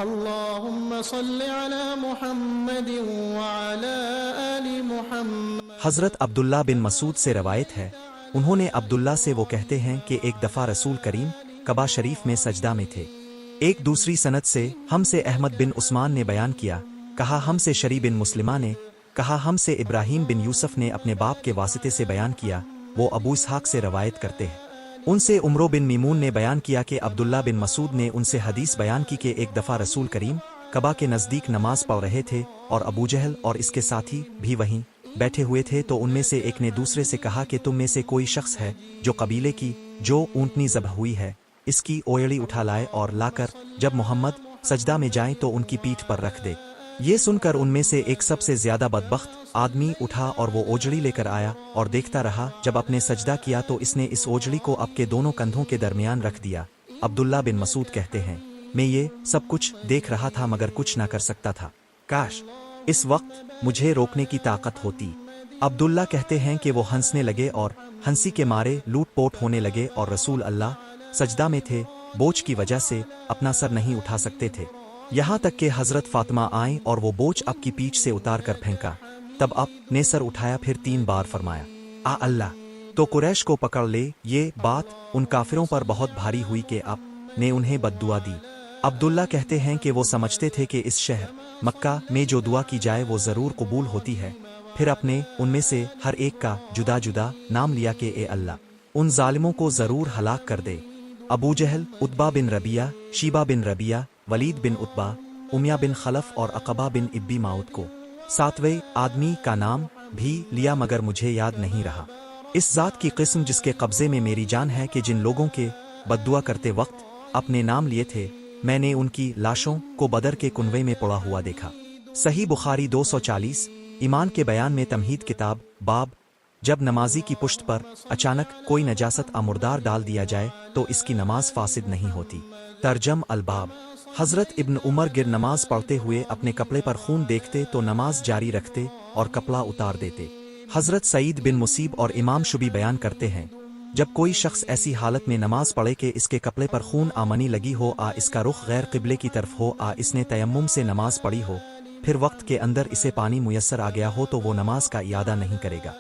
اللهم صل على محمد وعلى آل محمد۔ حضرت عبداللہ بن مسعود سے روایت ہے، انہوں نے عبداللہ سے وہ کہتے ہیں کہ ایک دفعہ رسول کریم کعبہ شریف میں سجدہ میں تھے۔ ایک دوسری سند سے ہم سے احمد بن عثمان نے بیان کیا، کہا ہم سے شری بن مسلمہ نے، کہا ہم سے ابراہیم بن یوسف نے اپنے باپ کے واسطے سے بیان کیا، وہ ابو اسحاق سے روایت کرتے ہیں۔ ان سے عمرو بن میمون نے بیان کیا کہ عبداللہ بن مسعود نے ان سے حدیث بیان کی کہ ایک دفعہ رسول کریم کعبہ کے نزدیک نماز پڑھ رہے تھے اور ابو جہل اور اس کے ساتھی بھی وہیں بیٹھے ہوئے تھے، تو ان میں سے ایک نے دوسرے سے کہا کہ تم میں سے کوئی شخص ہے جو قبیلے کی جو اونٹنی ذبح ہوئی ہے اس کی اویڑی اٹھا لائے اور لا کر جب محمد سجدہ میں جائیں تو ان کی پیٹھ پر رکھ دے۔ یہ سن کر ان میں سے ایک سب سے زیادہ بدبخت آدمی اٹھا اور وہ اوجڑی لے کر آیا اور دیکھتا رہا، جب اپنے سجدہ کیا تو اس نے اس اوجڑی کو اب کے دونوں کندھوں کے درمیان رکھ دیا۔ عبداللہ بن مسعود کہتے ہیں، میں یہ سب کچھ دیکھ رہا تھا مگر کچھ نہ کر سکتا تھا، کاش اس وقت مجھے روکنے کی طاقت ہوتی۔ عبداللہ کہتے ہیں کہ وہ ہنسنے لگے اور ہنسی کے مارے لوٹ پوٹ ہونے لگے اور رسول اللہ سجدہ میں تھے، بوجھ کی وجہ سے اپنا سر نہیں اٹھا سکتے تھے، یہاں تک کہ حضرت فاطمہ آئیں اور وہ بوجھ اب کی پیٹھ سے اتار کر پھینکا، تب اب نے سر اٹھایا، پھر 3 بار فرمایا آ اللہ، تو قریش کو پکڑ لے۔ یہ بات ان کافروں پر بہت بھاری ہوئی کہ اب نے انہیں بد دعا دی۔ عبداللہ کہتے ہیں کہ وہ سمجھتے تھے کہ اس شہر مکہ میں جو دعا کی جائے وہ ضرور قبول ہوتی ہے، پھر اپنے ان میں سے ہر ایک کا جدا جدا نام لیا کہ اے اللہ ان ظالموں کو ضرور ہلاک کر دے۔ ابو جہل، عتبہ بن ربیعہ، شیبہ بن ربیعہ، ولید بن عتبہ، امیہ بن خلف اور عقبہ بن ابی معود کو 7ویں آدمی کا نام بھی لیا مگر مجھے یاد نہیں رہا۔ اس ذات کی قسم جس کے قبضے میں میری جان ہے کہ جن لوگوں کے بد دعا کرتے وقت اپنے نام لیے تھے میں نے ان کی لاشوں کو بدر کے کنویں میں پڑا ہوا دیکھا۔ صحیح بخاری 240۔ ایمان کے بیان میں تمہید کتاب باب، جب نمازی کی پشت پر اچانک کوئی نجاست مردار ڈال دیا جائے تو اس کی نماز فاسد نہیں ہوتی۔ ترجم الباب۔ حضرت ابن عمر گر نماز پڑھتے ہوئے اپنے کپڑے پر خون دیکھتے تو نماز جاری رکھتے اور کپڑا اتار دیتے۔ حضرت سعید بن مسیب اور امام شبی بیان کرتے ہیں، جب کوئی شخص ایسی حالت میں نماز پڑھے کہ اس کے کپڑے پر خون آمنی لگی ہو، اس کا رخ غیر قبلے کی طرف ہو، اس نے تیمم سے نماز پڑھی ہو، پھر وقت کے اندر اسے پانی میسر آ گیا ہو تو وہ نماز کا اعادہ نہیں کرے گا۔